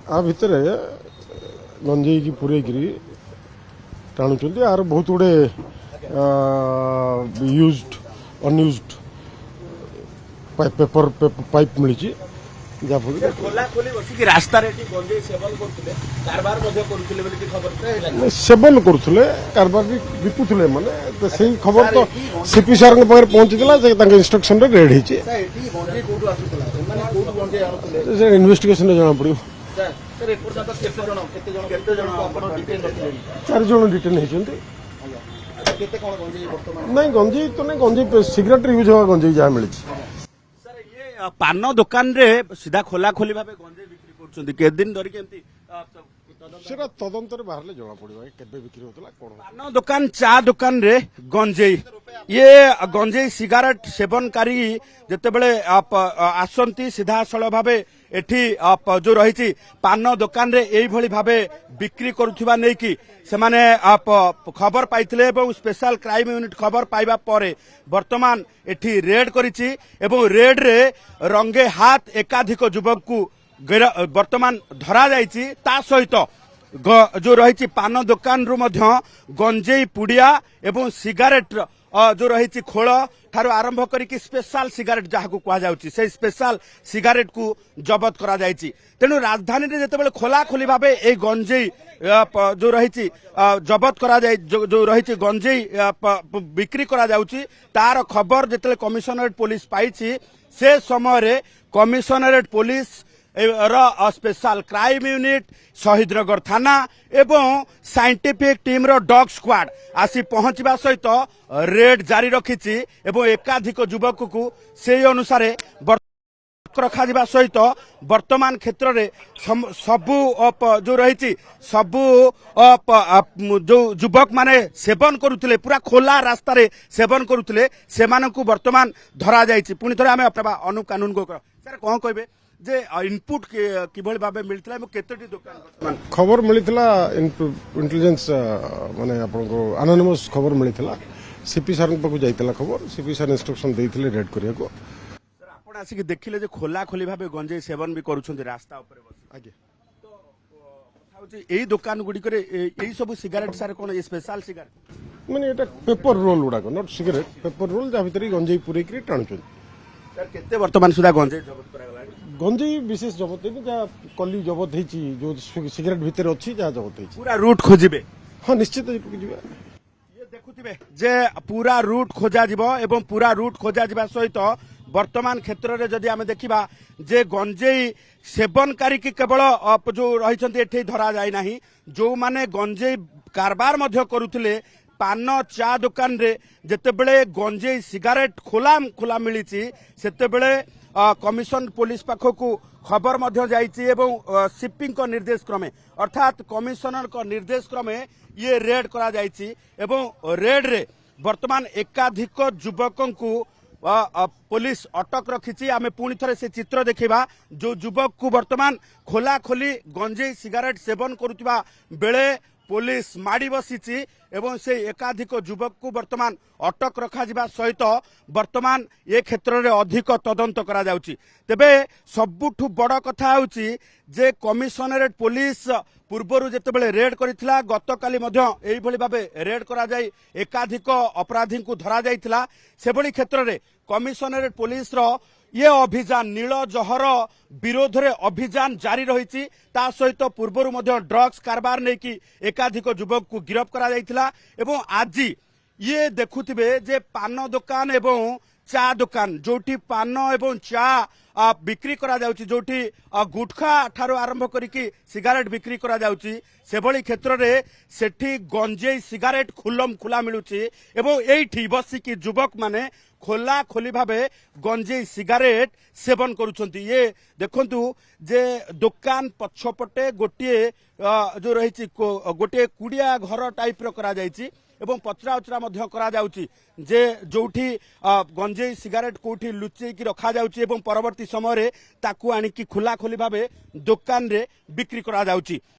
आ भितर गंजेई की पूरेकरी टाणुंट आर बहुत गुड़े यूज्ड अनयूज्ड पेपर पाइप मिली जहाँफल खोला खोली बसिक रास्ता गंजेई सेवन करते कारबार खबर सेवन करुले कारबार भी विकुले माने से खबर तो सीपी सार पाखे पहुंची इंस्ट्रक्शन रेड इन्वेस्टिगेशन जना पड़ो चार जन डिटेन होती नहीं गंजेई तो नहीं गंजेई सिगरेट यूज हुआ गंजेई जहाँ मिली पान दुकान रे सीधा खोला खोली भाव गंजेई बिक्री कर दिन धरिक सेटा तदंतर बाहर जना पड़ो केबे बिक्री होता कौन पान दुकान चा दुकान रे गंजेई ये गंजेई सिगारेट सेवनकारी जितेबले आसंती सीधासल भाव एठी जो रही पान दुकान रे एई भली भावे बिक्री करुथिबा नै कि सेमाने खबर पाइथिले एवं स्पेशल क्राइम यूनिट खबर पाइबा परे वर्तमान एठी रेड करिछि एवं रेड रे रंगे हाथ एकाधिक युवक को वर्तमान धरा जाइछि ता सहित जो रही पान दुकान रु मध्य गंजेई पुड़िया एवं सिगारेट जो रही खोल ठारू आरंभ करिक स्पेशल सिगारेट जहाँ को कहुच्छी से स्पेशल सिगारेट को जबत करा जायछि तेणु राजधानी रे जेतेबेले खोला खोली भावे ए गंजेई जो रही जबत करा जाय जो रही गंजेई बिक्री करा जाउछि तार खबर जेतेबेले कमिशनरेट पुलिस पाइछि से समय commissionerate police special crime unit Shahid Nagar थाना एवं साइंटिफिक टीम रो डॉग स्क्वाड आसी पहुंचवा सहित रेड जारी रखिछि एवं एकाधिक युवक को से अनुसार रखा जिबा सहित वर्तमान क्षेत्र में सबु जो रही सबु जो युवक माने सेवन करुले पूरा खोला रास्ता रे सेवन करुले से वर्तमान धरा जाइछि पुणी थरे आमे अनुप कानून को सर कौन कहबे जे इनपुट किभଳି भाबे मिलथिला एवं केतोटी दुकान खबर मिलथिला इंटेलिजेंस माने आपन को एनोनिमस खबर मिलथिला सीपी सार पाखु जाइतला खबर सीपी सार इंस्ट्रक्शन देइथिले रेड करिया को सर आपण आसी देखिले जे खोला खोली भाबे गंजेई सेवन भी करूछन्ती रास्ता ऊपर बस आगे तो कथा होची एई दुकान गुडी करे एई सब सिगारेट सारे कोन स्पेशल सिगारेट माने एटा पेपर रोल गुडा को नॉट सिगरेट पेपर रोल जा भीतर गंजेई पूरे करी टाणुछन सर केते वर्तमान सुधा गंजेई जबत करा गला गंजेई विशेष जबत नहीं जहाँ कली जबत होती जो सिगरेट भितर अच्छी जहाँ जबत होती पूरा रूट खोजिबे हाँ निश्चित ये देखुथिबे जे पूरा रूट खोजा जिवो एवं पूरा रूट खोजा जिबा सहित वर्तमान क्षेत्र रे जदि आमे देखिबा जे गंजेई सेवनकारी की केवल जो रहिछन्ती एठी धरा जाय नाही जो माने गंजेई कारबार मध्य करुथिले पान चा दुकान रे जेतेबेले गंजेई सिगारेट खोला खोला मिली सेतेबेले कमिशन पुलिस पाखक खबर मध्य जाइछि एवं सीपी निर्देश क्रमे अर्थात कमिशनर को निर्देश क्रमे ये रेड करा जाइछि एवं रेड रे वर्तमान एकाधिक युवकों को पुलिस अटक रखिछि आमे पुणी थरे से चित्र देखिबा जो युवक को वर्तमान खोला खोली गंजेई सिगारेट सेवन करुतिबा बेले पुलिस माड़ी बसीची एवं से एकाधिक युवक को वर्तमान अटक रखा जिबा सहित वर्तमान ये क्षेत्र में अधिक तदंत करा जाउची तेबे सबुठु बड़ कथा होची जे कमिशनरेट पुलिस पूर्वरु जेतेबेले रेड करिथिला गतकाली मध्य एई भली भाबे रेड करा जाय एकाधिक अपराधी को धरा जाइथिला सेभली क्षेत्र में कमिशनरेट पुलिस रो ये अभियान नील जहर विरोध रे अभियान जारी रही ता सहित पूर्वर मध्य ड्रग्स कारबार नहीं कि एकाधिक युवक को गिरफ्त करा जाइथिला एवं आज ये देखुथिबे जे पान दुकान एवं चा दुकान जोठी पान एवं चा बिक्री करा जाउची जोठी गुटखा ठारू आरंभ करिकी सिगारेट बिक्री करा जाउची सेभली क्षेत्र रे सेठी गंजेई सिगारेट खुलम खुला मिलुची एवं एठी बसिकी युवक माने खोला खोली भावे गंजेई सिगारेट सेवन करुछंती ये देखंतु जे दुकान पछपटे गोटे जो रही गोटे कुड़िया घर टाइप रो करा जायछि एवं पचरा उचरा मध्य करा जाउची जे जोठी गंजेई सिगारेट कोठी लुचेई की रखा जाउची एवं परवर्ती समय रे ताकू आनिकी खुला खोली भावे दुकान रे बिक्री करा जाउची।